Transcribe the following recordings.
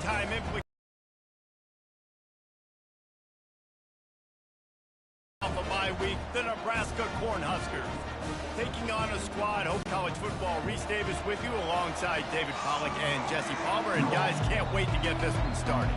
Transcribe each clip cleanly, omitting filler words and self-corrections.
big-time implications off a bye week, the Nebraska Cornhuskers taking on a squad. Hope College Football. Reese Davis with you alongside David Pollack and Jesse Palmer. And guys, can't wait to get this one started.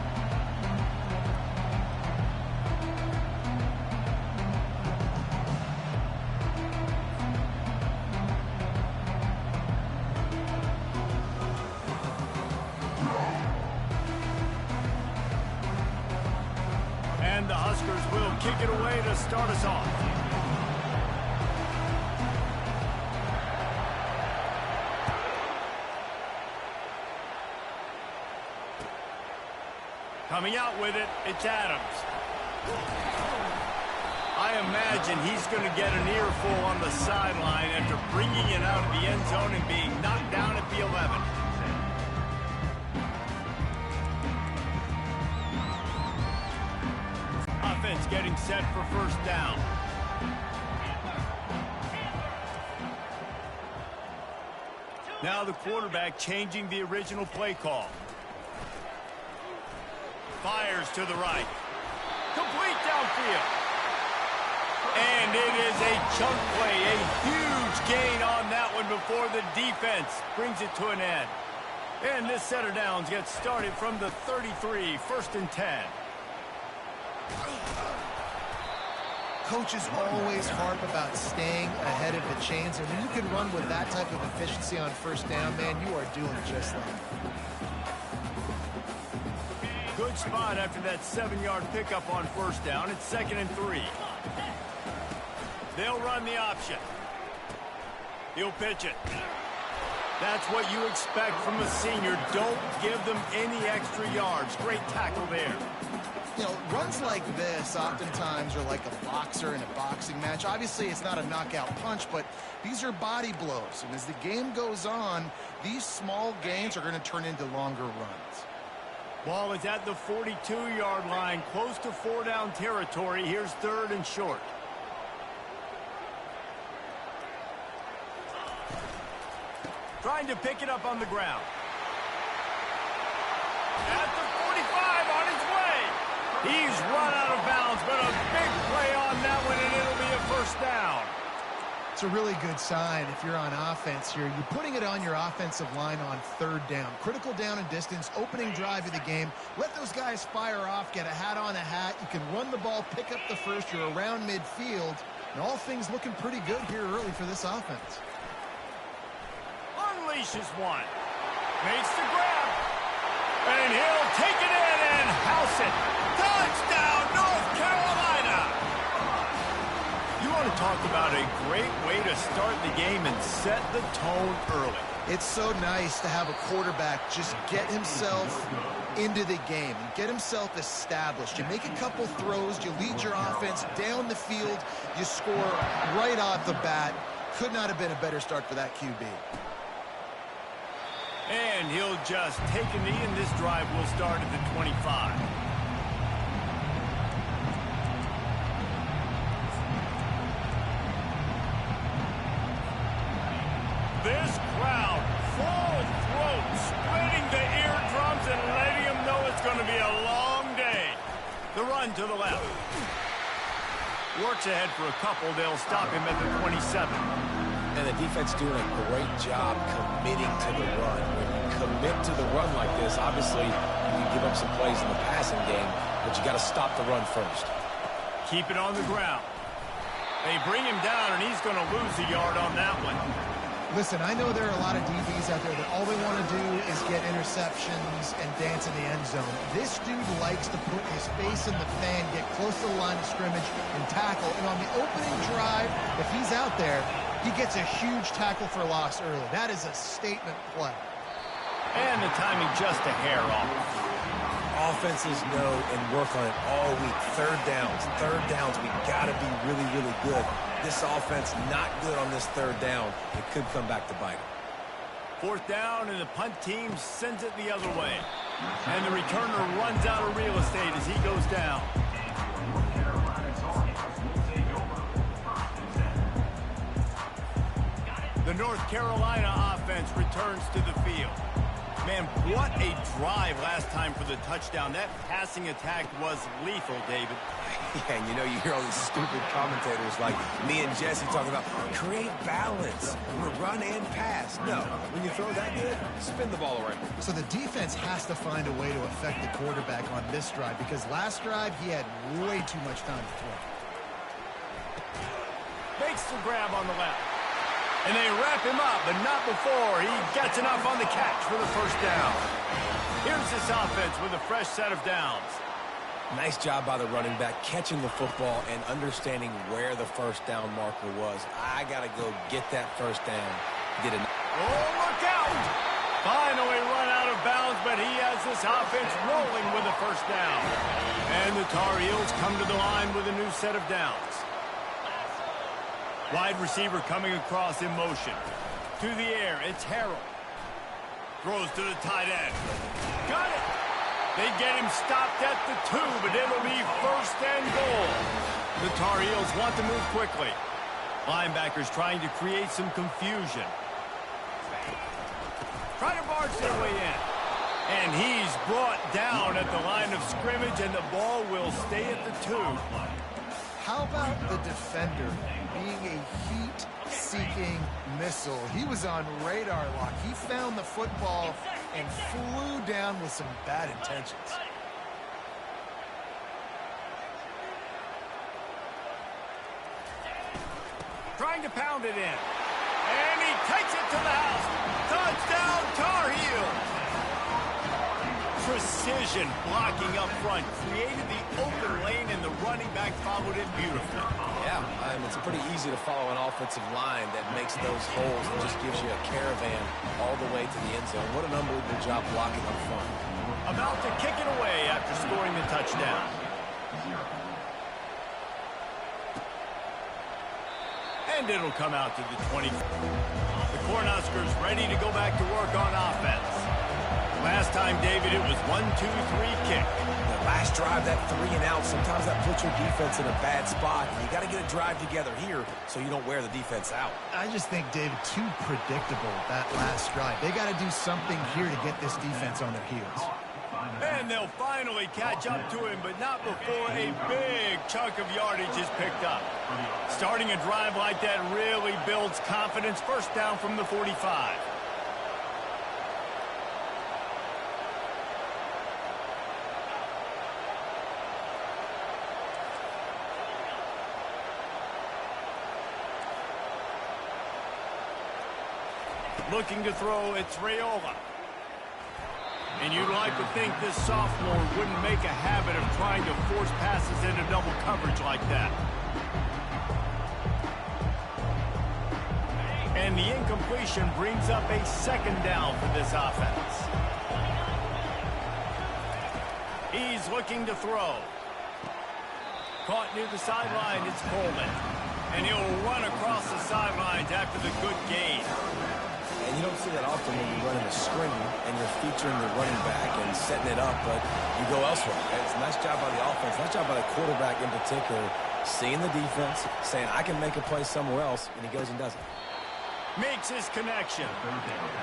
And the Huskers will kick it away to start us off. Coming out with it, it's Adams. I imagine he's going to get an earful on the sideline after bringing it out of the end zone and being knocked down at the 11. Offense getting set for first down. Now the quarterback changing the original play call. Fires to the right. Complete downfield. And it is a chunk play. A huge gain on that one before the defense brings it to an end. And this set of downs gets started from the 33, 1st and 10. Coaches always harp about staying ahead of the chains, and when you can run with that type of efficiency on first down, man, you are doing just that. Good spot after that 7-yard pickup on first down. It's 2nd and 3. They'll run the option. He'll pitch it. That's what you expect from a senior. Don't give them any extra yards. Great tackle there. You know, runs like this oftentimes are like a boxer in a boxing match. Obviously, it's not a knockout punch, but these are body blows. And as the game goes on, these small gains are going to turn into longer runs. Ball is at the 42-yard line, close to 4-down territory. Here's 3rd and short. Trying to pick it up on the ground. At the 45, on his way. He's run out of bounds, but a big play on that one, and it'll be a first down. It's a really good sign if you're on offense here. You're putting it on your offensive line on 3rd down. Critical down and distance, opening drive of the game. Let those guys fire off, get a hat on a hat. You can run the ball, pick up the first. You're around midfield. And all things looking pretty good here early for this offense. Unleashes one. Makes the grab. And he'll take it in and house it. Touchdown, North Carolina! You want to talk about a great way to start the game and set the tone early. It's so nice to have a quarterback just get himself into the game and get himself established. You make a couple throws, you lead your offense down the field, you score right off the bat. Could not have been a better start for that QB. And he'll just take a knee, and this drive will start at the 25. This crowd, full throat, spreading the eardrums and letting them know it's going to be a long day. The run to the left. Works ahead for a couple. They'll stop him at the 27. And the defense doing a great job committing to the run. When you commit to the run like this, obviously you can give up some plays in the passing game, but you got to stop the run first. Keep it on the ground. They bring him down, and he's going to lose a yard on that one. Listen, I know there are a lot of DBs out there that all they want to do is get interceptions and dance in the end zone. This dude likes to put his face in the fan, get close to the line of scrimmage, and tackle. And on the opening drive, if he's out there, he gets a huge tackle for loss early. That is a statement play. And the timing just a hair off. Offenses know and work on it all week. Third downs, we got to be really, really good. This offense not good on this 3rd down. It could come back to bite them. 4th down, and the punt team sends it the other way. And the returner runs out of real estate as he goes down. The North Carolina offense returns to the field. Man, what a drive last time for the touchdown. That passing attack was lethal, David. Yeah, and you hear all these stupid commentators like me and Jesse talking about create balance, run and pass. No, when you throw that good, spin the ball around. So the defense has to find a way to affect the quarterback on this drive because last drive he had way too much time to throw. Makes the grab on the left. And they wrap him up, but not before he gets enough on the catch for the first down. Here's this offense with a fresh set of downs. Nice job by the running back catching the football and understanding where the first down marker was. I got to go get that first down. Oh, look out! Finally run out of bounds, but he has this offense rolling with a first down. And the Tar Heels come to the line with a new set of downs. Wide receiver coming across in motion. To the air, it's Harrell. Throws to the tight end. Got it! They get him stopped at the 2, but it'll be first and goal. The Tar Heels want to move quickly. Linebackers trying to create some confusion. Trying to barge their way in. And he's brought down at the line of scrimmage, and the ball will stay at the 2. How about the defender being a heat-seeking missile? He was on radar lock. He found the football and flew down with some bad intentions. Trying to pound it in. And he takes it to the house. Touchdown, Tar Heels. Precision blocking up front created the open lane, and the running back followed it beautifully. Yeah, it's pretty easy to follow an offensive line that makes those holes and just gives you a caravan all the way to the end zone. What an unbelievable job blocking up front. About to kick it away after scoring the touchdown. And it'll come out to the 20. The Cornhuskers ready to go back to work on offense. Last time, David, it was 1-2-3 kick. The last drive, that 3 and out, sometimes that puts your defense in a bad spot. And you got to get a drive together here so you don't wear the defense out. I just think, David, too predictable that last drive. They got to do something here to get this defense on their heels. And they'll finally catch up to him, but not before a big chunk of yardage is picked up. Starting a drive like that really builds confidence. First down from the 45. Looking to throw, it's Raiola. And you'd like to think this sophomore wouldn't make a habit of trying to force passes into double coverage like that. And the incompletion brings up a second down for this offense. He's looking to throw. Caught near the sideline, it's Coleman. And he'll run across the sidelines after the good gain. And you don't see that often when you're running a screen and you're featuring the running back and setting it up, but you go elsewhere. It's a nice job by the offense, nice job by the quarterback in particular, seeing the defense, saying, I can make a play somewhere else, and he goes and does it. Makes his connection.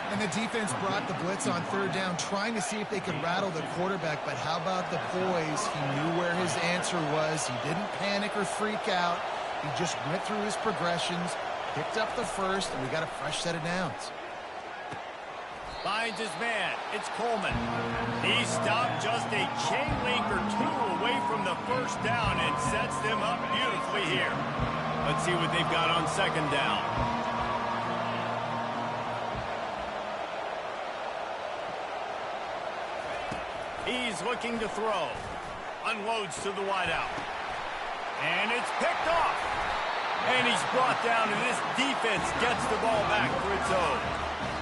And the defense brought the blitz on third down, trying to see if they could rattle the quarterback, but how about the poise? He knew where his answer was. He didn't panic or freak out. He just went through his progressions, picked up the first, and we got a fresh set of downs. Finds his man. It's Coleman. He stopped just a chain link or 2 away from the first down and sets them up beautifully here. Let's see what they've got on second down. He's looking to throw. Unloads to the wideout. And it's picked off. And he's brought down, and this defense gets the ball back for its own.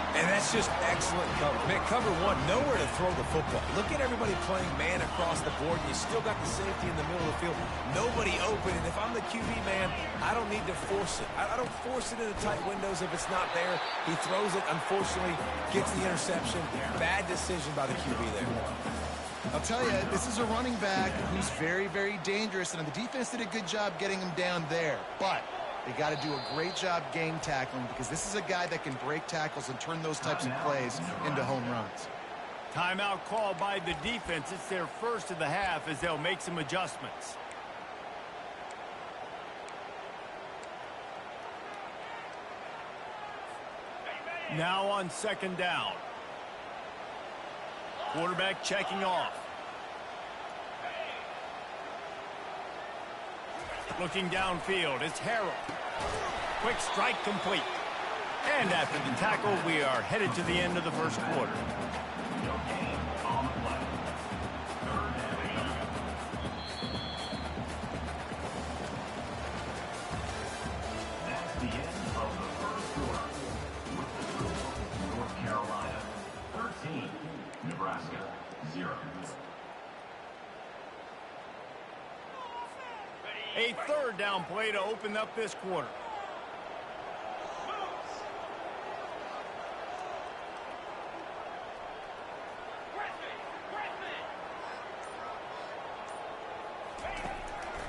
And that's just excellent cover. Man, cover one, nowhere to throw the football. Look at everybody playing man across the board. You still got the safety in the middle of the field. Nobody open. And if I'm the QB, man, I don't need to force it. I don't force it into tight windows if it's not there. He throws it, unfortunately, gets the interception. Bad decision by the QB there. I'll tell you, this is a running back who's very, very dangerous, and the defense did a good job getting him down there. But they got to do a great job game tackling because this is a guy that can break tackles and turn those types of plays into home runs. Timeout call by the defense. It's their first of the half as they'll make some adjustments. Now on second down. Quarterback checking off. Looking downfield, it's Harrell. Quick strike complete. And after the tackle, we are headed to the end of the first quarter. That's the end of the first quarter. With the score, North Carolina 13, Nebraska 0. A third down play to open up this quarter.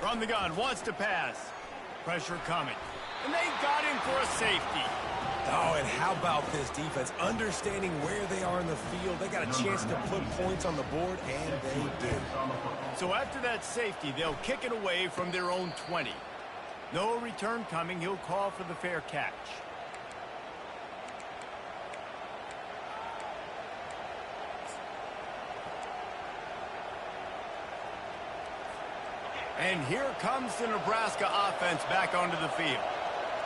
From the gun, wants to pass. Pressure coming. And they got him for a safety. Oh, and how about this defense? Understanding where they are in the field. They got a chance to put points on the board, and they did. So after that safety, they'll kick it away from their own 20. No return coming. He'll call for the fair catch. And here comes the Nebraska offense back onto the field.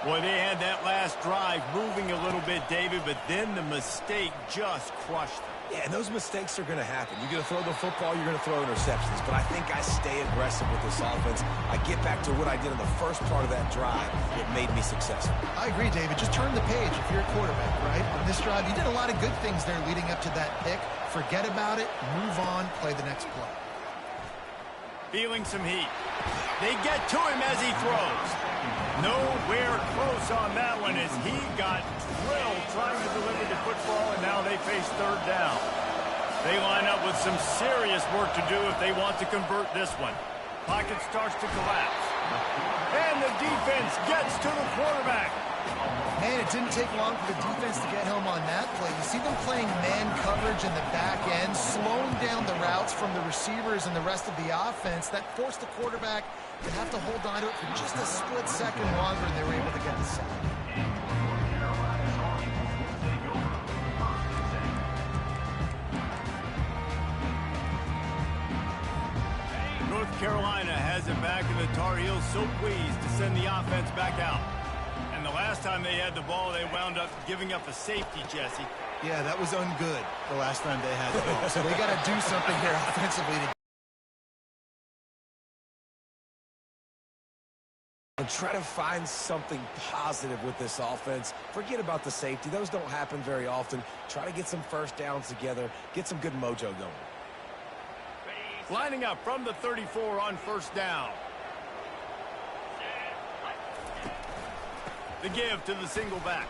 Boy, they had that last drive moving a little bit, David, but then the mistake just crushed them. Yeah, and those mistakes are going to happen. You're going to throw the football, you're going to throw interceptions. But I think I stay aggressive with this offense. I get back to what I did in the first part of that drive. It made me successful. I agree, David. Just turn the page if you're a quarterback, right? On this drive, you did a lot of good things there leading up to that pick. Forget about it, move on, play the next play. Feeling some heat. They get to him as he throws. Nowhere close on that one as he got drilled trying to deliver the football, and now they face third down. They line up with some serious work to do if they want to convert this one. Pocket starts to collapse. And the defense gets to the quarterback. Man, it didn't take long for the defense to get home on that play. You see them playing man coverage in the back end, slowing down the routes from the receivers and the rest of the offense. That forced the quarterback to have to hold on to it for just a split second longer, and they were able to get the sack. North Carolina has it back, and the Tar Heels so pleased to send the offense back out. And the last time they had the ball, they wound up giving up a safety, Jesse. Yeah, that was ungood the last time they had the ball. So they got to do something here offensively to And try to find something positive with this offense. Forget about the safety. Those don't happen very often. Try to get some first downs together. Get some good mojo going. Lining up from the 34 on first down. The give to the single back.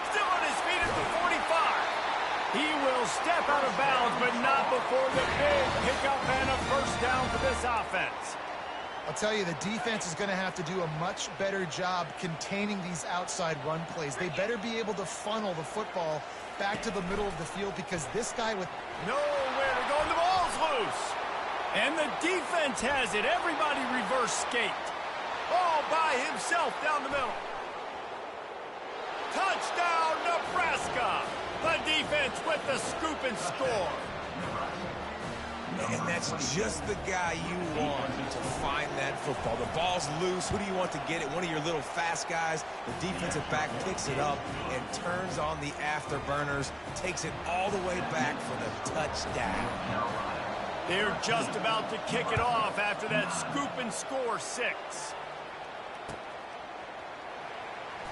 Still on his feet at the 45. He will step out of bounds, but not before the big pickup and a first down for this offense. I'll tell you, the defense is going to have to do a much better job containing these outside run plays. They better be able to funnel the football back to the middle of the field because this guy with nowhere to go, and the ball's loose. And the defense has it. Everybody reverse skate. All by himself down the middle. Touchdown, Nebraska. The defense with the scoop and score. And that's just the guy you want to find that football. The ball's loose. Who do you want to get it? One of your little fast guys. The defensive back picks it up and turns on the afterburners. Takes it all the way back for the touchdown. They're just about to kick it off after that scoop and score 6.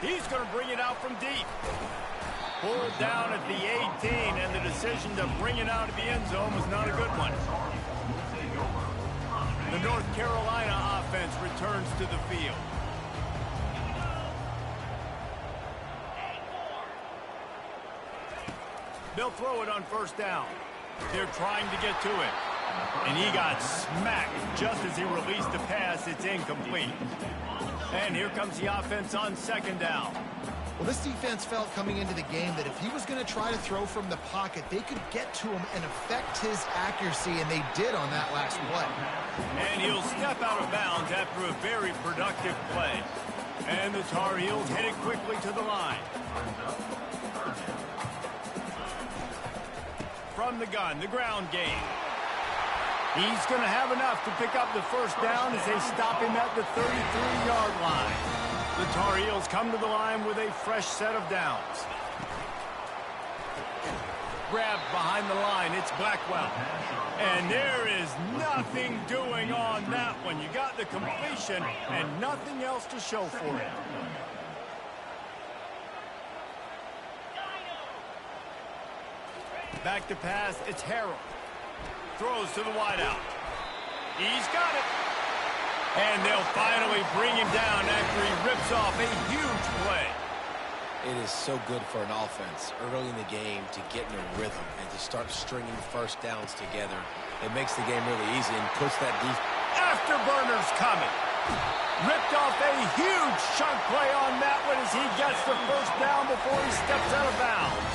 He's going to bring it out from deep. Pulled down at the 18, and the decision to bring it out of the end zone was not a good one. The North Carolina offense returns to the field. They'll throw it on first down. They're trying to get to it. And he got smacked just as he released the pass. It's incomplete. And here comes the offense on second down. Well, this defense felt coming into the game that if he was going to try to throw from the pocket, they could get to him and affect his accuracy, and they did on that last play. And he'll step out of bounds after a very productive play. And the Tar Heels headed quickly to the line. From the gun, the ground game. He's going to have enough to pick up the first down as they stop him at the 33-yard line. The Tar Heels come to the line with a fresh set of downs. Grabbed behind the line, it's Blackwell. And there is nothing doing on that one. You got the completion and nothing else to show for it. Back to pass, it's Harrell. Throws to the wideout. He's got it. And they'll finally bring him down after he rips off a huge play. It is so good for an offense early in the game to get in a rhythm and to start stringing first downs together. It makes the game really easy and puts that defense. Afterburner's coming. Ripped off a huge chunk play on that one as he gets the first down before he steps out of bounds.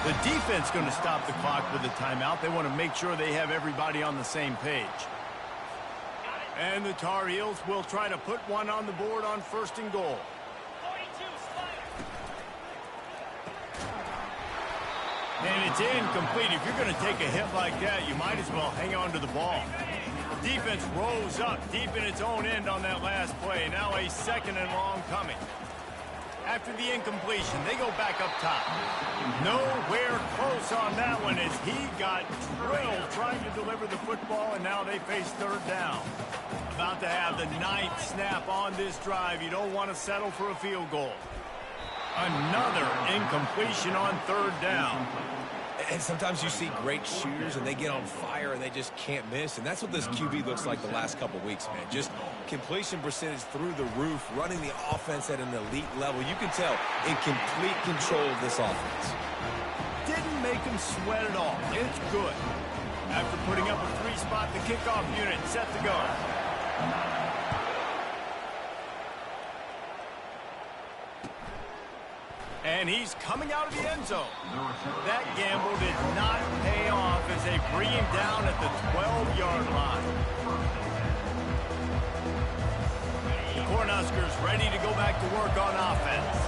The defense going to stop the clock with a timeout. They want to make sure they have everybody on the same page. And the Tar Heels will try to put one on the board on 1st and goal. And it's incomplete. If you're going to take a hit like that, you might as well hang on to the ball. Defense rose up deep in its own end on that last play. Now a 2nd and long coming. After the incompletion, they go back up top. Nowhere close on that one as he got drilled trying to deliver the football, and now they face 3rd down. About to have the 9th snap on this drive. You don't want to settle for a field goal. Another incompletion on 3rd down. And sometimes you see great shooters and they get on fire and they just can't miss. And that's what this QB looks like the last couple weeks, man. Just completion percentage through the roof, running the offense at an elite level. You can tell in complete control of this offense. Didn't make him sweat at all. It's good. After putting up a 3-spot, the kickoff unit set to go. And he's coming out of the end zone. That gamble did not pay off as they bring him down at the 12-yard line. The Cornhuskers ready to go back to work on offense.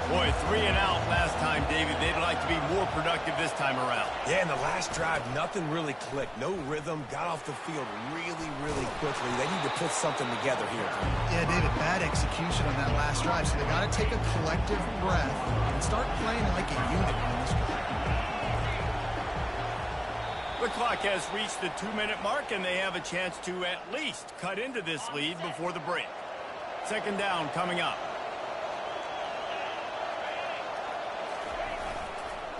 Boy, 3 and out last time, David. They'd like to be more productive this time around. Yeah, in the last drive, nothing really clicked. No rhythm, got off the field really, really quickly. They need to put something together here. Yeah, David, bad execution on that last drive, so they got to take a collective breath and start playing like a unit on this drive. The clock has reached the 2-minute mark, and they have a chance to at least cut into this lead before the break. 2nd down coming up.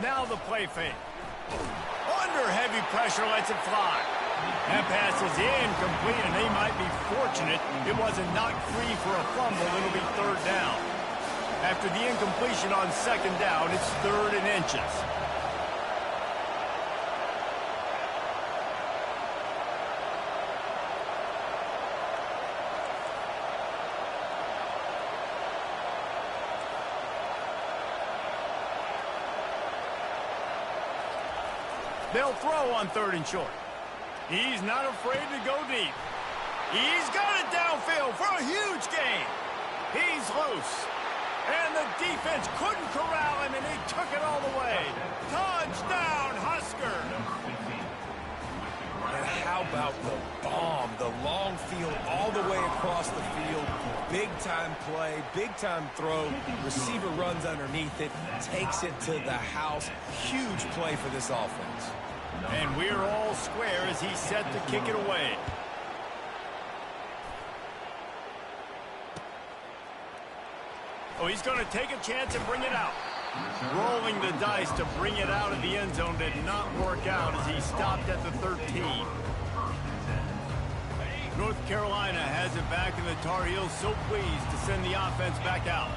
Now the play fake. Under heavy pressure, lets it fly. That pass is incomplete, and they might be fortunate it wasn't knocked free for a fumble. It'll be 3rd down. After the incompletion on 2nd down, it's 3rd and inches. They'll throw on 3rd and short. He's not afraid to go deep. He's got it downfield for a huge gain. He's loose. And the defense couldn't corral him, and he took it all the way. Touchdown, Husker! And how about the bomb, the long field all the way across the field. Big-time play, big-time throw. Receiver runs underneath it, takes it to the house. Huge play for this offense. And we're all square as he's set to kick it away. Oh, he's going to take a chance and bring it out. Rolling the dice to bring it out of the end zone did not work out as he stopped at the 13. North Carolina has it back, and the Tar Heels so pleased to send the offense back out.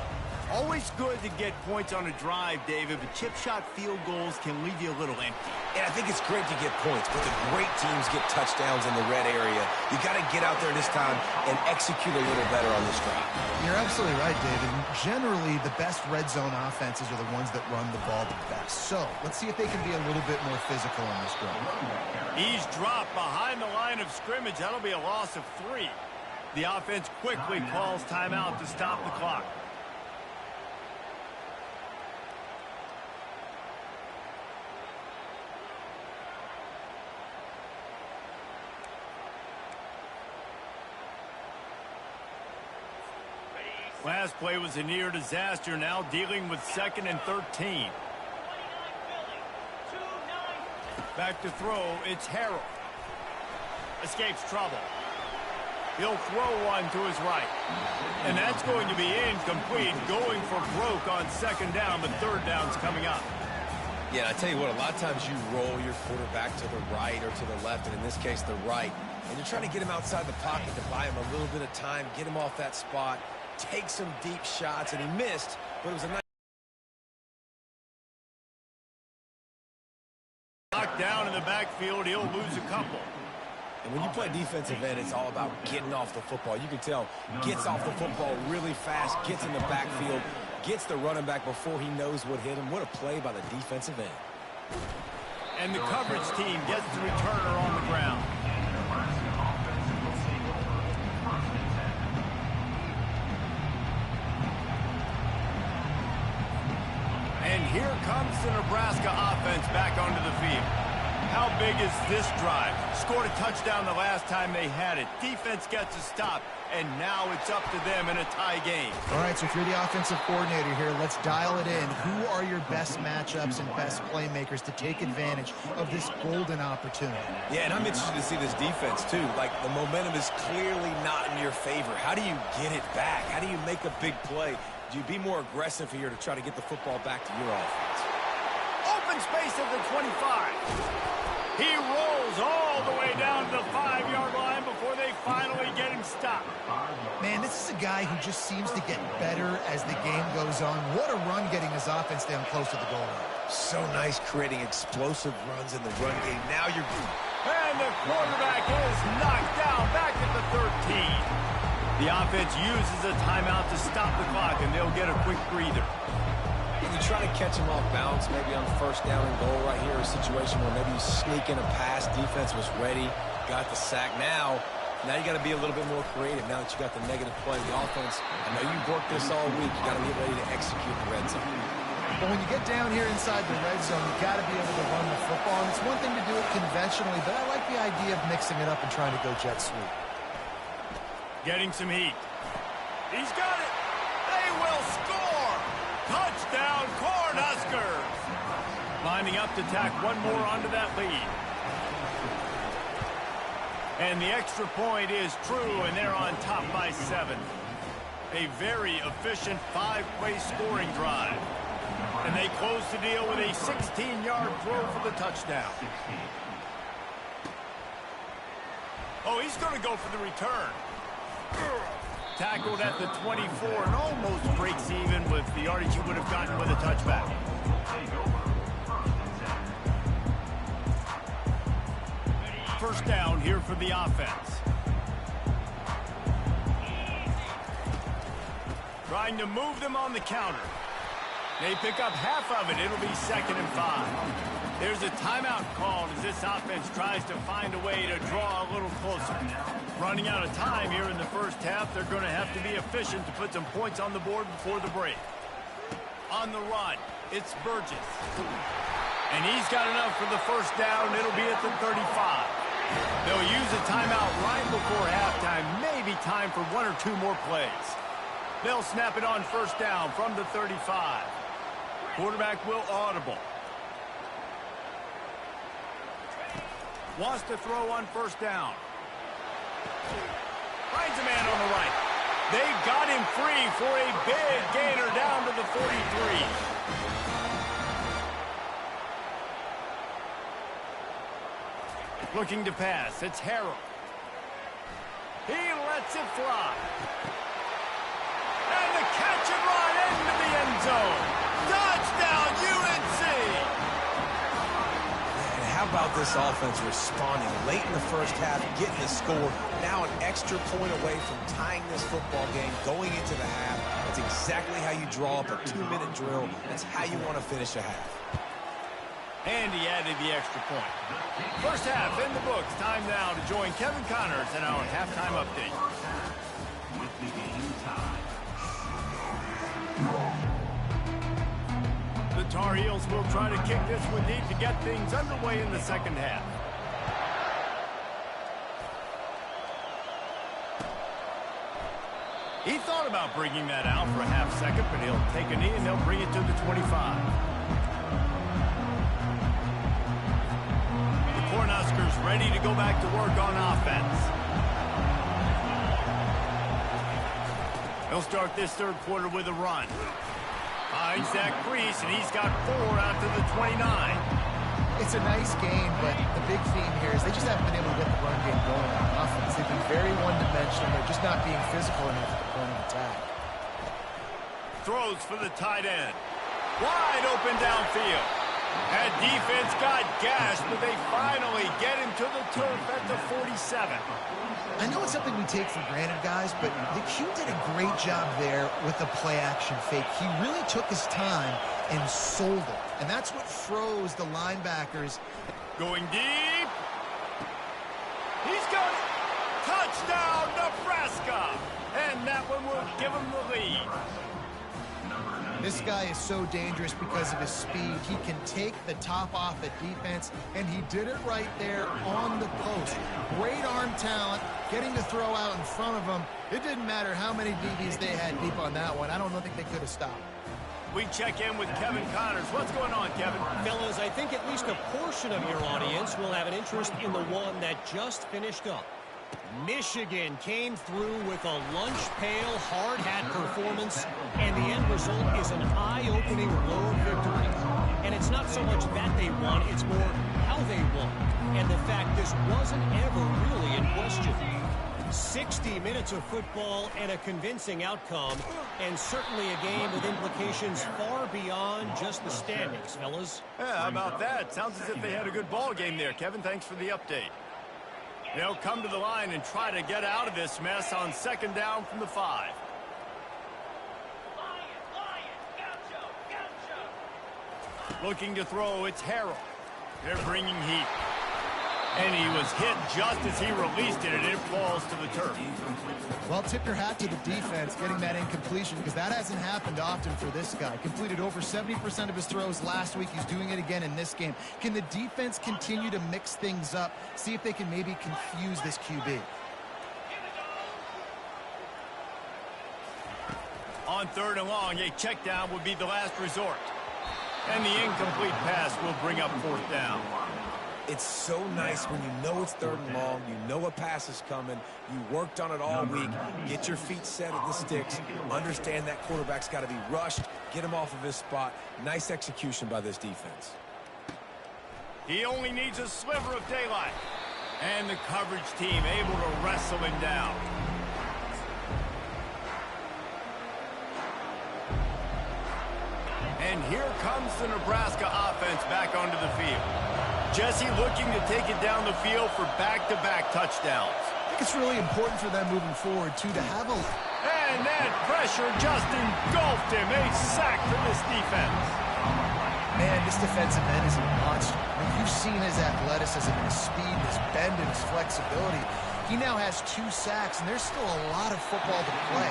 Always good to get points on a drive, David, but chip shot field goals can leave you a little empty. And I think it's great to get points, but the great teams get touchdowns in the red area. You got to get out there this time and execute a little better on this drive. You're absolutely right, David. Generally, the best red zone offenses are the ones that run the ball the best. So let's see if they can be a little bit more physical on this drive. He's dropped behind the line of scrimmage. That'll be a loss of 3. The offense quickly calls timeout to stop the clock. Last play was a near disaster, now dealing with 2nd and 13. Back to throw, it's Harrell. Escapes trouble. He'll throw one to his right. And that's going to be incomplete, going for broke on 2nd down, but 3rd down's coming up. Yeah, I tell you what, a lot of times you roll your quarterback to the right or to the left, and in this case, the right. And you're trying to get him outside the pocket to buy him a little bit of time, get him off that spot, take some deep shots, and he missed, but it was a nice knocked down in the backfield. He'll lose a couple. And when you play defensive end, it's all about getting off the football. You can tell, gets off the football really fast, gets in the backfield, gets the running back before he knows what hit him. What a play by the defensive end. And the coverage team gets the returner on the ground. And here comes the Nebraska offense back onto the field. How big is this drive? Scored a touchdown the last time they had it. Defense gets a stop, and now it's up to them in a tie game. All right, so if you're the offensive coordinator here, let's dial it in. Who are your best matchups and best playmakers to take advantage of this golden opportunity? Yeah, and I'm interested to see this defense, too. Like, the momentum is clearly not in your favor. How do you get it back? How do you make a big play? Do you be more aggressive here to try to get the football back to your offense? Open space at the 25. He rolls all the way down to the 5-yard line before they finally get him stopped. Man, this is a guy who just seems to get better as the game goes on. What a run getting his offense down close to the goal line. So nice creating explosive runs in the run game. Now you're... And the quarterback is knocked down back at the 13. The offense uses a timeout to stop the clock, and they'll get a quick breather. And you try to catch him off balance, maybe on 1st down and goal right here, a situation where maybe you sneak in a pass, defense was ready, got the sack. Now you got to be a little bit more creative now that you got the negative play. The offense, I know you've worked this all week. You got to get ready to execute the red zone. But when you get down here inside the red zone, you got to be able to run the football. And it's one thing to do it conventionally, but I like the idea of mixing it up and trying to go jet sweep. Getting some heat. He's got it. They will score. Touchdown, Cornhuskers. Lining up to tack one more onto that lead. And the extra point is true, and they're on top by 7. A very efficient 5-play scoring drive. And they close the deal with a 16-yard throw for the touchdown. Oh, he's going to go for the return. Tackled at the 24 and almost breaks even with the yardage he would have gotten with a touchback. First down here for the offense. Trying to move them on the counter. They pick up half of it. It'll be 2nd and 5. There's a timeout called as this offense tries to find a way to draw a little closer. Running out of time here in the first half, they're going to have to be efficient to put some points on the board before the break. On the run, it's Burgess. And he's got enough for the first down. It'll be at the 35. They'll use a timeout right before halftime. Maybe time for 1 or 2 more plays. They'll snap it on first down from the 35. Quarterback will audible. Wants to throw on first down. Finds a man on the right. They got him free for a big gainer down to the 43. Looking to pass. It's Harrell. He lets it fly. And the catch and run into the end zone. Touchdown, UNC! And how about this offense responding late in the first half, getting the score, now an extra point away from tying this football game, going into the half. That's exactly how you draw up a 2-minute drill. That's how you want to finish a half. And he added the extra point. First half in the books. Time now to join Kevin Connors in our halftime update. With the game tied. The Tar Heels will try to kick this one deep to get things underway in the second half. He thought about bringing that out for a half second, but he'll take a knee and they'll bring it to the 25. The Cornhuskers ready to go back to work on offense. He'll start this third quarter with a run. Finds that crease, and he's got 4 out to the 29. It's a nice game, but the big theme here is they just haven't been able to get the run game going on offense. They've been very one-dimensional. They're just not being physical enough at the point of attack. Throws for the tight end. Wide open downfield. That defense got gashed, but they finally get him to the turf at the 47. I know it's something we take for granted, guys, but the Q did a great job there with the play-action fake. He really took his time and sold it, and that's what froze the linebackers. Going deep. He's got it. Touchdown, Nebraska. And that one will give him the lead. This guy is so dangerous because of his speed. He can take the top off the defense, and he did it right there on the post. Great arm talent, getting to throw out in front of him. It didn't matter how many DBs they had deep on that one. I don't think they could have stopped. We check in with Kevin Connors. What's going on, Kevin? Fellas, I think at least a portion of your audience will have an interest in the one that just finished up. Michigan came through with a lunch pail hard hat performance, and the end result is an eye-opening road victory. And it's not so much that they won, it's more how they won, and the fact this wasn't ever really in question. 60 minutes of football and a convincing outcome, and certainly a game with implications far beyond just the standings, fellas. Yeah, how about that? Sounds as if they had a good ball game there, Kevin. Thanks for the update. They'll come to the line and try to get out of this mess on second down from the 5. Looking to throw, it's Harrell. They're bringing heat. And he was hit just as he released it, and it falls to the turf. Well, tip your hat to the defense getting that incompletion, because that hasn't happened often for this guy. Completed over 70% of his throws last week. He's doing it again in this game. Can the defense continue to mix things up, see if they can maybe confuse this QB? On third and long, a check down would be the last resort. And the incomplete pass will bring up fourth down. It's so nice when you know it's third and long, you know a pass is coming, you worked on it all week, get your feet set at the sticks, understand that quarterback's got to be rushed, get him off of his spot. Nice execution by this defense. He only needs a sliver of daylight. And the coverage team able to wrestle him down. And here comes the Nebraska offense back onto the field. Jesse looking to take it down the field for back-to-back touchdowns. I think it's really important for them moving forward, too, to have a... And that pressure just engulfed him. A sack for this defense. Man, this defensive end is a monster. I mean, you've seen his athleticism, his speed, his bend, and his flexibility. He now has 2 sacks, and there's still a lot of football to play.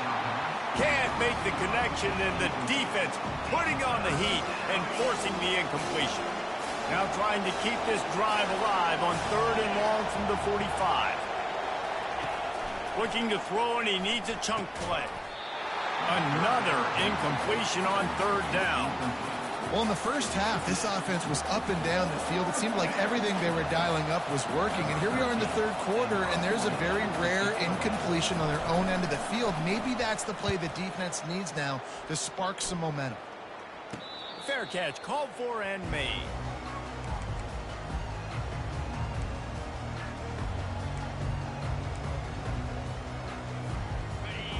Can't make the connection, and the defense putting on the heat and forcing the incompletion. Now trying to keep this drive alive on third and long from the 45. Looking to throw, and he needs a chunk play. Another incompletion on third down. Well, in the first half, this offense was up and down the field. It seemed like everything they were dialing up was working. And here we are in the third quarter, and there's a very rare incompletion on their own end of the field. Maybe that's the play the defense needs now to spark some momentum. Fair catch, called for and made.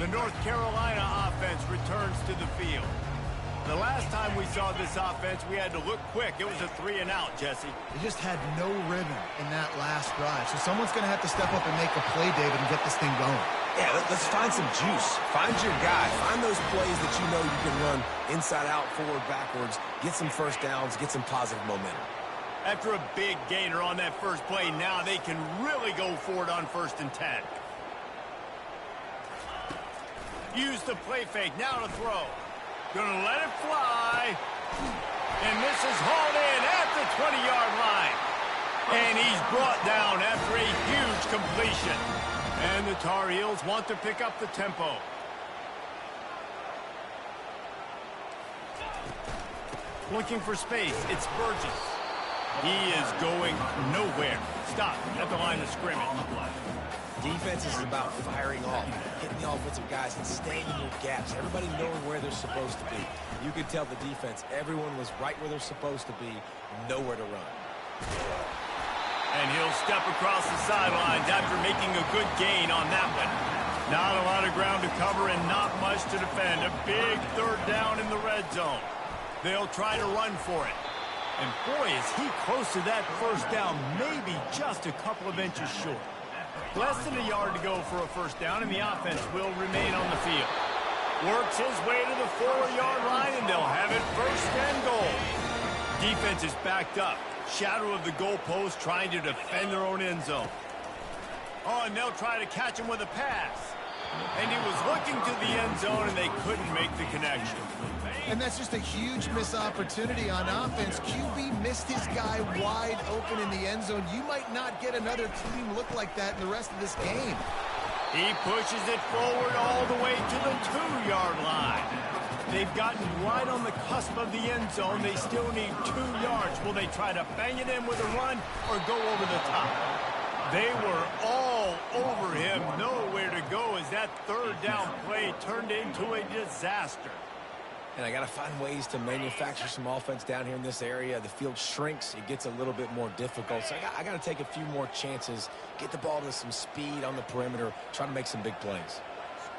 The North Carolina offense returns to the field. The last time we saw this offense, we had to look quick. It was a 3-and-out, Jesse. They just had no rhythm in that last drive. So someone's going to have to step up and make a play, David, and get this thing going. Yeah, let's find some juice. Find your guy. Find those plays that you know you can run inside out, forward, backwards. Get some first downs. Get some positive momentum. After a big gainer on that first play, now they can really go for it on 1st and 10. Use the play fake. Now to throw. Gonna let it fly. And this is hauled in at the 20-yard line. And he's brought down after a huge completion. And the Tar Heels want to pick up the tempo. Looking for space. It's Burgess. He is going nowhere. Stop at the line of scrimmage. Defense is about firing off, hitting the offensive guys, and staying in your gaps. Everybody knowing where they're supposed to be. You could tell the defense, everyone was right where they're supposed to be, nowhere to run. And he'll step across the sidelines after making a good gain on that one. Not a lot of ground to cover and not much to defend. A big 3rd down in the red zone. They'll try to run for it. And boy, is he close to that 1st down, maybe just a couple of inches short. Less than a yard to go for a 1st down, and the offense will remain on the field. Works his way to the 4-yard line, and they'll have it 1st and goal. Defense is backed up. Shadow of the goalpost trying to defend their own end zone. Oh, and they'll try to catch him with a pass. And he was looking to the end zone, and they couldn't make the connection. And that's just a huge missed opportunity on offense. QB missed his guy wide open in the end zone. You might not get another clean look like that in the rest of this game. He pushes it forward all the way to the 2-yard line. They've gotten right on the cusp of the end zone. They still need 2 yards. Will they try to bang it in with a run or go over the top? They were all over him. Nowhere to go as that 3rd down play turned into a disaster. And I got to find ways to manufacture some offense down here in this area. The field shrinks. It gets a little bit more difficult. So I got to take a few more chances, get the ball to some speed on the perimeter, try to make some big plays.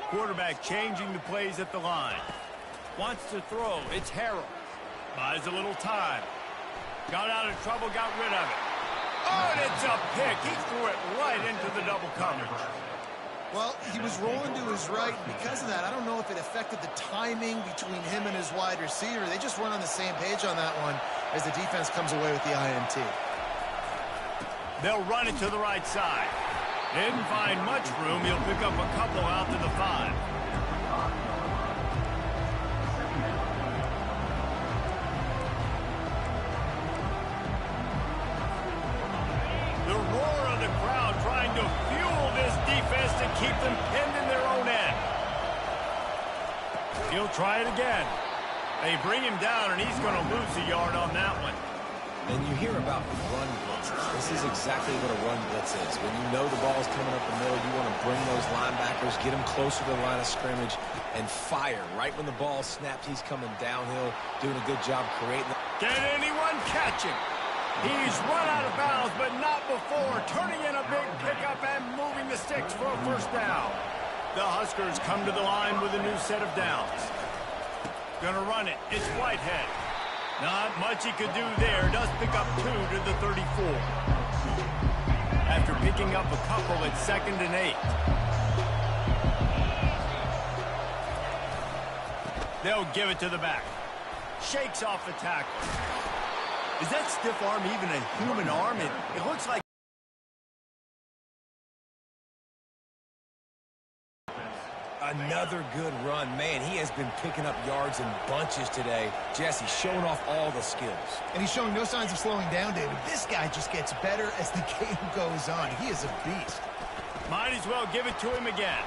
Quarterback changing the plays at the line. Wants to throw. It's Harrell. Buys a little time. Got out of trouble, got rid of it. Oh, and it's a pick. He threw it right into the double coverage. Well, he was rolling to his right. Because of that, I don't know if it affected the timing between him and his wide receiver. They just weren't on the same page on that one as the defense comes away with the INT. They'll run it to the right side. Didn't find much room. He'll pick up a couple out to the 5. The roar of the crowd trying to fuel this defense to keep them pinned in their own end. He'll try it again. They bring him down, and he's going to lose a yard on that one. And you hear about run blitzes. This is exactly what a run blitz is. When you know the ball's coming up the middle, you want to bring those linebackers, get them closer to the line of scrimmage, and fire. Right when the ball snaps, he's coming downhill, doing a good job creating. Can anyone catch him? He's run out of bounds, but not before. Turning in a big pickup and moving the sticks for a 1st down. The Huskers come to the line with a new set of downs. Gonna run it. It's Whitehead. Not much he could do there. Does pick up 2 to the 34. After picking up a couple at 2nd and 8. They'll give it to the back. Shakes off the tackle. Is that stiff arm even a human arm? It looks like... Another good run. Man, he has been picking up yards in bunches today. Jesse showing off all the skills. And he's showing no signs of slowing down, David. This guy just gets better as the game goes on. He is a beast. Might as well give it to him again.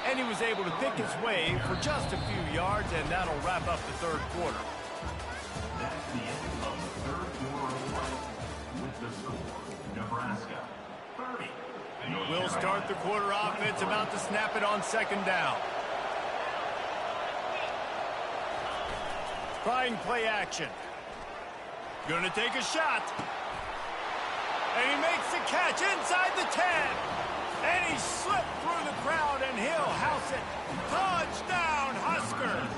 And he was able to pick his way for just a few yards, and that'll wrap up the 3rd quarter. That's the end of the 3rd quarter of play with the score, Nebraska 30. We'll start the quarter offense, about to snap it on 2nd down. Trying play action. Gonna take a shot. And he makes the catch inside the 10. And he slipped through the crowd, and he'll house it. Touchdown, Huskers.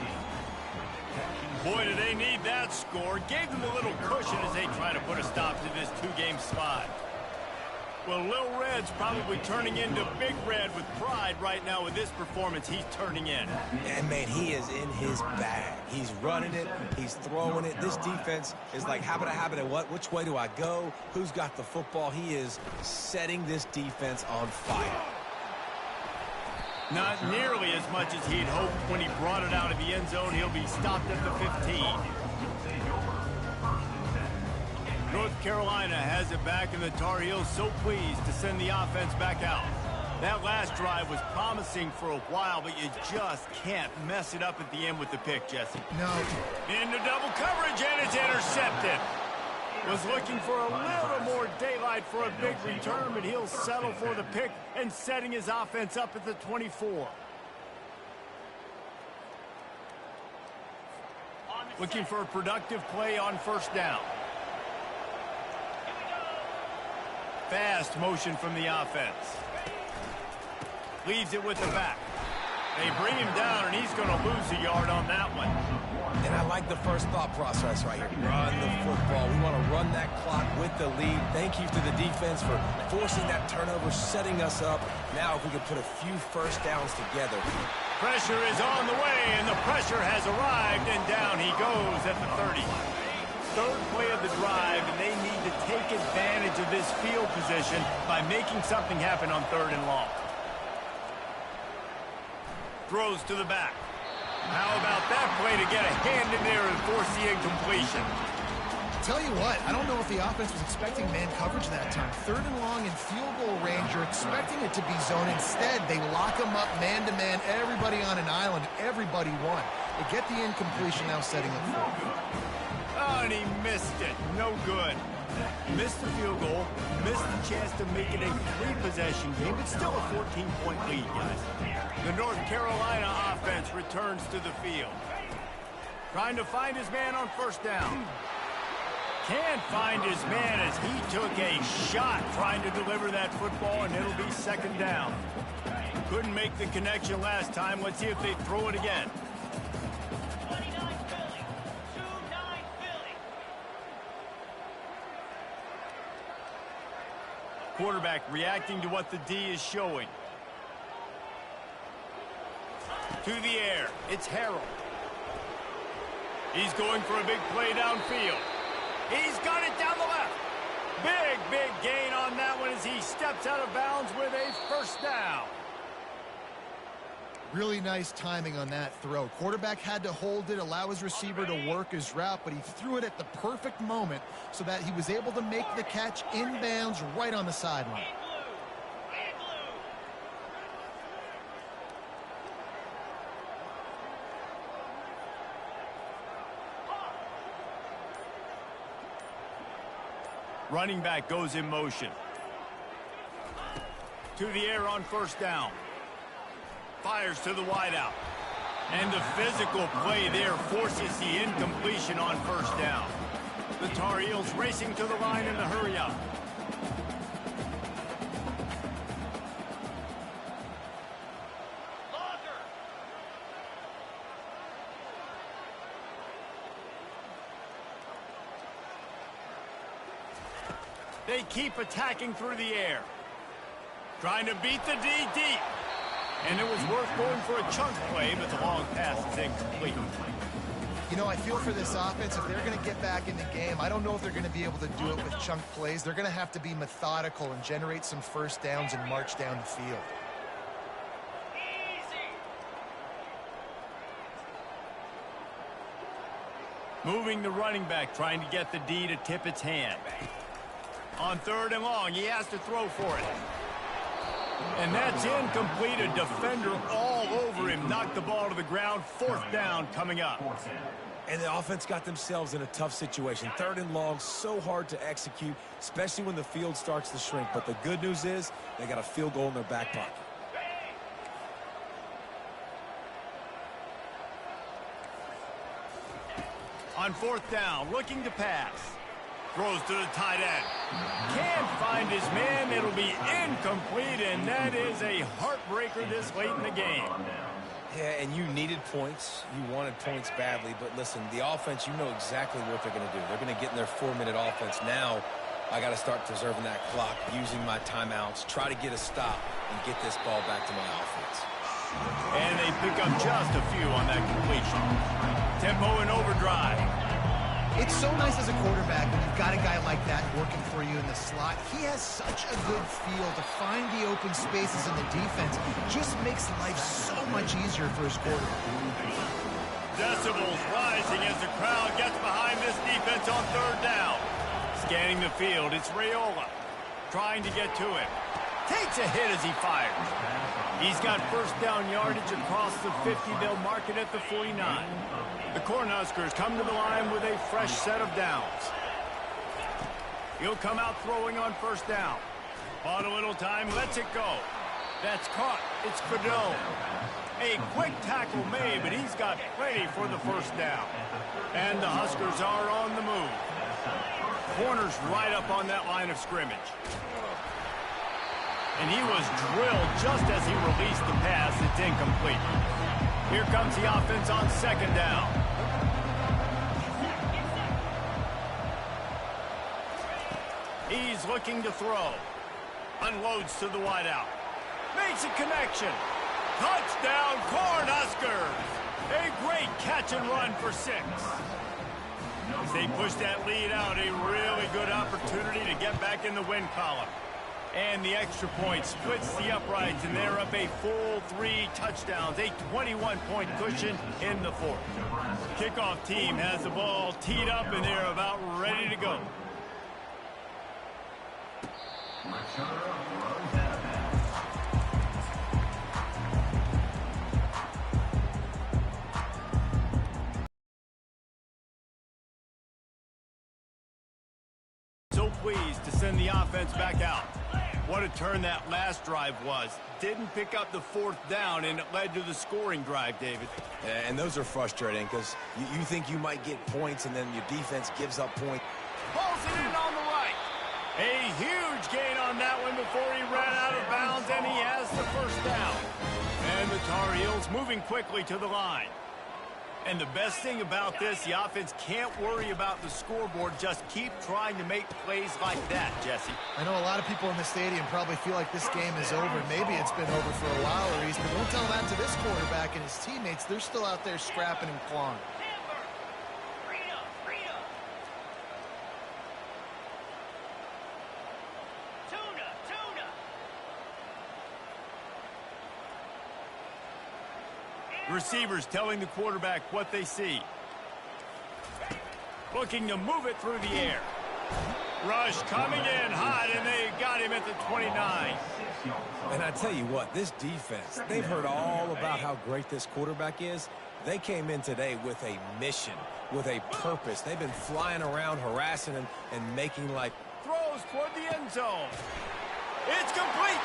Boy, do they need that score. Gave them a little cushion as they try to put a stop to this two-game slide. Well, Lil Red's probably turning into Big Red with pride right now with this performance he's turning in. And, man, he is in his bag. He's running it. He's throwing it. This defense is like, habit, what? Which way do I go? Who's got the football? He is setting this defense on fire. Not nearly as much as he'd hoped when he brought it out of the end zone. He'll be stopped at the 15. North Carolina has it back, and the Tar Heels so pleased to send the offense back out. That last drive was promising for a while, but you just can't mess it up at the end with the pick, Jesse. No. Into double coverage, and it's intercepted. Was looking for a little more daylight for a big return, but he'll settle for the pick and setting his offense up at the 24. Looking for a productive play on first down. Fast motion from the offense. Leaves it with the back. They bring him down, and he's going to lose a yard on that one. And I like the first thought process right here. Run the football. We want to run that clock with the lead. Thank you to the defense for forcing that turnover, setting us up. Now if we can put a few first downs together. Pressure is on the way, and the pressure has arrived, and down he goes at the 30. Third play of the drive, and they need to take advantage of this field position by making something happen on 3rd and long. Throws to the back. How about that play to get a hand in there and force the incompletion? Tell you what, I don't know if the offense was expecting man coverage that time. 3rd and long in field goal range, you're expecting it to be zone. Instead, they lock them up man-to-man, everybody on an island, everybody won. They get the incompletion, now setting up 4th. Oh, and he missed it. No good. Missed the field goal, missed the chance to make it a 3-possession game, but still a 14-point lead, guys. The North Carolina offense returns to the field. Trying to find his man on first down. Can't find his man as he took a shot trying to deliver that football, and it'll be 2nd down. Couldn't make the connection last time. Let's see if they throw it again. Quarterback reacting to what the D is showing. To the air, it's Harrell. He's going for a big play downfield. He's got it down the left. Big gain on that one as he steps out of bounds with a first down. Really nice timing on that throw. Quarterback had to hold it, allow his receiver to work his route, but he threw it at the perfect moment so that he was able to make the catch inbounds right on the sideline. Running back goes in motion. To the air on first down. Fires to the wideout. And the physical play there forces the incompletion on first down. The Tar Heels racing to the line in the hurry up. They keep attacking through the air. Trying to beat the D deep. And it was worth going for a chunk play, but the long pass is incomplete. You know, I feel for this offense, if they're going to get back in the game, I don't know if they're going to be able to do it with chunk plays. They're going to have to be methodical and generate some first downs and march down the field. Moving the running back, trying to get the D to tip its hand. On 3rd and long, he has to throw for it. And that's incomplete. A defender all over him. Knocked the ball to the ground. 4th down coming up. And the offense got themselves in a tough situation. 3rd and long, so hard to execute, especially when the field starts to shrink. But the good news is they got a field goal in their back pocket. On 4th down, looking to pass. Throws to the tight end. Can't find his man. It'll be incomplete, and that is a heartbreaker this late in the game. Yeah, and you needed points. You wanted points badly. But listen, the offense, you know exactly what they're going to do. They're going to get in their 4-minute offense. Now, I got to start preserving that clock, using my timeouts, try to get a stop, and get this ball back to my offense. And they pick up just a few on that completion. Tempo and overdrive. It's so nice as a quarterback when you've got a guy like that working for you in the slot. He has such a good feel to find the open spaces in the defense. Just makes life so much easier for his quarterback. Decibels rising as the crowd gets behind this defense on third down. Scanning the field, it's Raiola trying to get to him. Takes a hit as he fires. He's got first down yardage across the 50. They'll mark it at the 49. The Cornhuskers come to the line with a fresh set of downs. He'll come out throwing on first down. Bought a little time, lets it go. That's caught. It's Godot. A quick tackle made, but he's got plenty for the first down. And the Huskers are on the move. Corners right up on that line of scrimmage. And he was drilled just as he released the pass. It's incomplete. Here comes the offense on second down. He's looking to throw. Unloads to the wideout. Makes a connection. Touchdown, Cornhuskers! A great catch and run for 6. As they push that lead out, a really good opportunity to get back in the win column. And the extra point splits the uprights, and they're up a full 3 touchdowns, a 21-point cushion in the 4th. Kickoff team has the ball teed up, and they're about ready to go. So pleased to send the offense back out. What a turn that last drive was. Didn't pick up the 4th down, and it led to the scoring drive, David. Yeah, and those are frustrating because you think you might get points, and then your defense gives up points. Pulls it in on the right. A huge gain on that one before he ran out of bounds, and he has the first down. And the Tar Heels moving quickly to the line. And the best thing about this, the offense can't worry about the scoreboard. Just keep trying to make plays like that, Jesse. I know a lot of people in the stadium probably feel like this game is over. Maybe it's been over for a while, Reese, but don't tell that to this quarterback and his teammates. They're still out there scrapping and clawing. Receivers telling the quarterback what they see. Looking to move it through the air. Rush coming in hot, and they got him at the 29. And I tell you what, this defense, they've heard all about how great this quarterback is. They came in today with a mission, with a purpose. They've been flying around, harassing and making life. Throws toward the end zone. It's complete.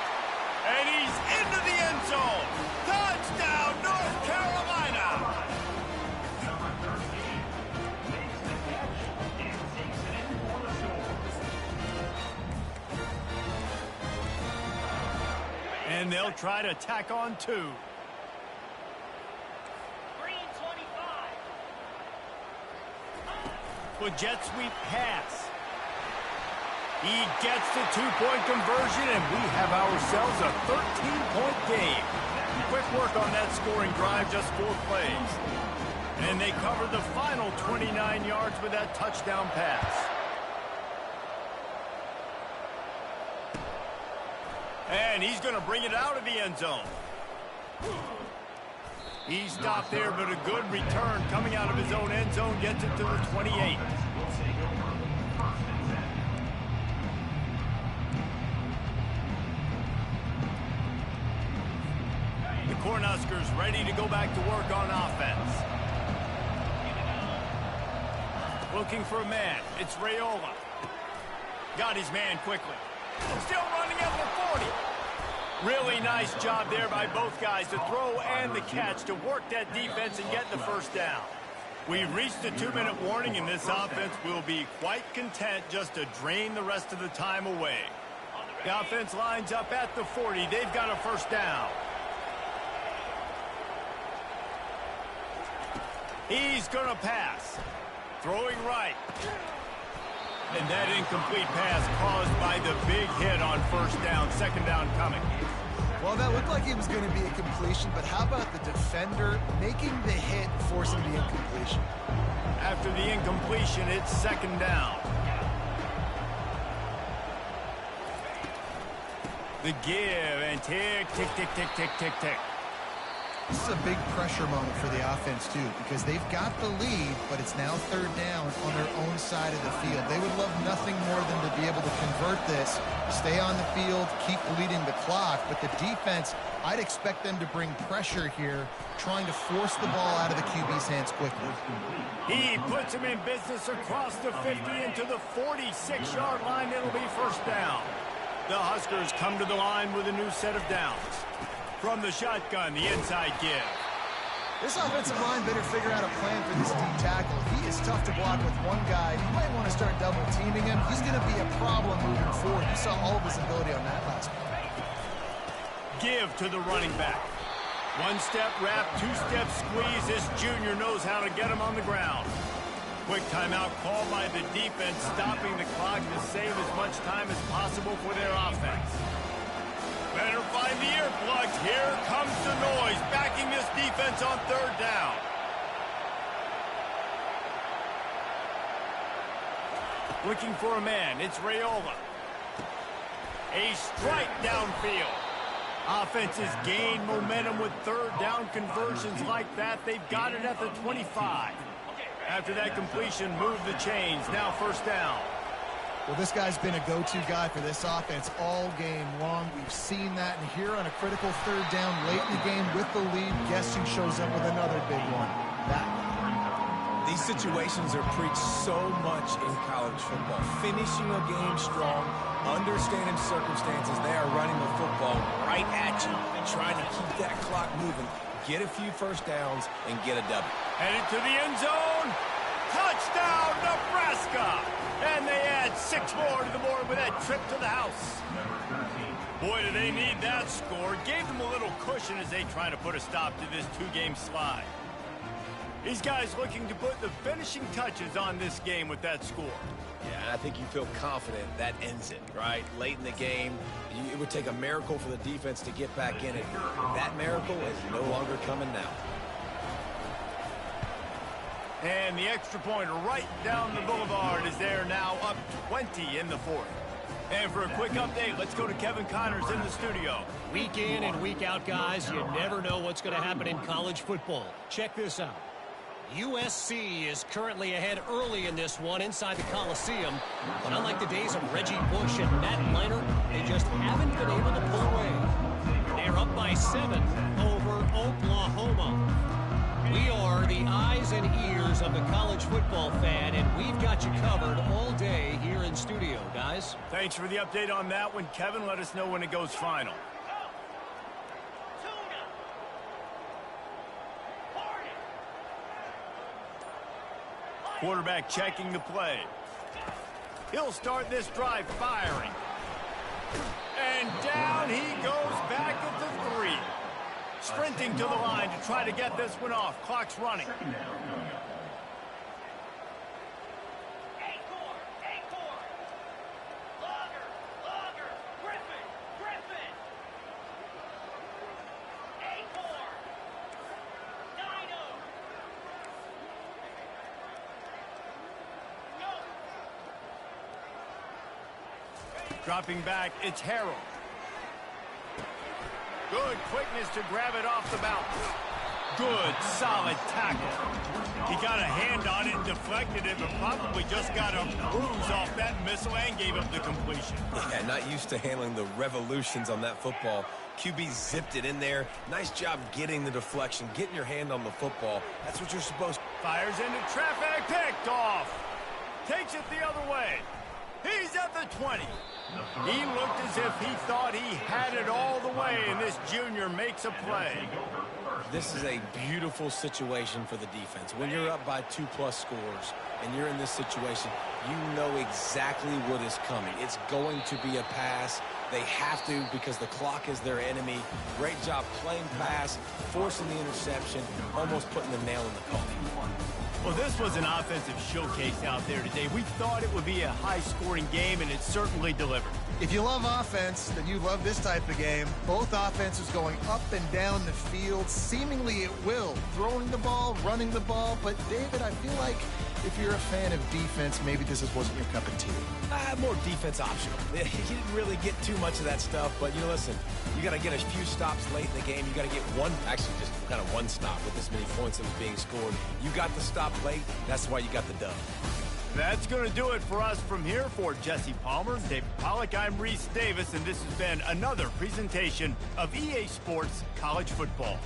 And he's into the end zone. Touchdown, North Carolina. And they'll try to tack on 2. With jet sweep pass. He gets the 2-point conversion, and we have ourselves a 13-point game. Quick work on that scoring drive, just 4 plays. And they covered the final 29 yards with that touchdown pass. And he's going to bring it out of the end zone. He stopped there, but a good return coming out of his own end zone gets it to the 28. The Cornhuskers ready to go back to work on offense. Looking for a man. It's Raiola. Got his man quickly. Still running at the 40. Really nice job there by both guys, the throw and the catch, to work that defense and get the first down. We've reached the 2-minute warning, and this offense will be quite content just to drain the rest of the time away. The offense lines up at the 40. They've got a first down. He's going to pass. Throwing right. And that incomplete pass caused by the big hit on first down. Second down coming. Well, that looked like it was going to be a completion, but how about the defender making the hit, forcing the incompletion? After the incompletion, it's second down. The give and tick, tick, tick, tick, tick, tick, tick. This is a big pressure moment for the offense, too, because they've got the lead, but it's now third down on their own side of the field. They would love nothing more than to be able to convert this, stay on the field, keep leading the clock, but the defense, I'd expect them to bring pressure here, trying to force the ball out of the QB's hands quickly. He puts him in business across the 50 into the 46-yard line. It'll be first down. The Huskers come to the line with a new set of downs. From the shotgun, the inside give. This offensive line better figure out a plan for this D tackle. He is tough to block with one guy. You might want to start double teaming him. He's going to be a problem moving forward. You saw all of his ability on that last play. Give to the running back. One-step wrap, two-step squeeze. This junior knows how to get him on the ground. Quick timeout called by the defense, stopping the clock to save as much time as possible for their offense. Better find the earplugs. Here comes the noise, backing this defense on third down. Looking for a man. It's Raiola. A strike downfield. Offenses gain momentum with third down conversions like that. They've got it at the 25. After that completion, move the chains. Now first down. Well, this guy's been a go-to guy for this offense all game long. We've seen that, and here on a critical third down late in the game with the lead, guess who shows up with another big one? That one. These situations are preached so much in college football. Finishing a game strong, understanding circumstances. They are running the football right at you and trying to keep that clock moving, get a few first downs, and get a W. Headed to the end zone. Touchdown, Nebraska! And they add 6 more to the board with that trip to the house. Boy, do they need that score. Gave them a little cushion as they try to put a stop to this 2-game slide. These guys looking to put the finishing touches on this game with that score. Yeah, I think you feel confident that ends it, right? Late in the game, it would take a miracle for the defense to get back in it. That miracle is no longer coming now. And the extra point right down the boulevard is there now, up 20 in the fourth. And for a quick update, let's go to Kevin Connors in the studio. Week in and week out, guys, you never know what's going to happen in college football. Check this out. USC is currently ahead early in this one inside the Coliseum. But unlike the days of Reggie Bush and Matt Leinart, they just haven't been able to pull away. They're up by 7 over Oklahoma. We are the eyes and ears of the college football fan, and we've got you covered all day here in studio, guys. Thanks for the update on that one, Kevin. Let us know when it goes final. Quarterback checking the play. He'll start this drive firing. And down he goes back at the 3. Sprinting to the line to try to get this one off. Clock's running. Dropping back, it's Harrell. Good quickness to grab it off the bounce. Good, solid tackle. He got a hand on it and deflected it, but probably just got a bruise off that missile and gave up the completion. Yeah, not used to handling the revolutions on that football. QB zipped it in there. Nice job getting the deflection, getting your hand on the football. That's what you're supposed to. Fires into traffic, picked off. Takes it the other way. He's at the 20. He looked as if he thought he had it all the way, and this junior makes a play. This is a beautiful situation for the defense. When you're up by 2+ scores and you're in this situation, you know exactly what is coming. It's going to be a pass. They have to because the clock is their enemy. Great job playing pass, forcing the interception, almost putting the nail in the coffin. Well, this was an offensive showcase out there today. We thought it would be a high-scoring game, and it certainly delivered. If you love offense, then you love this type of game. Both offenses going up and down the field, seemingly at will. Throwing the ball, running the ball. But, David, I feel like if you're a fan of defense, maybe this wasn't your cup of tea. More defense optional. You didn't really get too much of that stuff, but, listen, you got to get a few stops late in the game. You got to get actually just kind of one stop with this many points that was being scored. You got the stop late. That's why you got the dub. That's going to do it for us from here. For Jesse Palmer, David Pollack, I'm Reese Davis, and this has been another presentation of EA Sports College Football.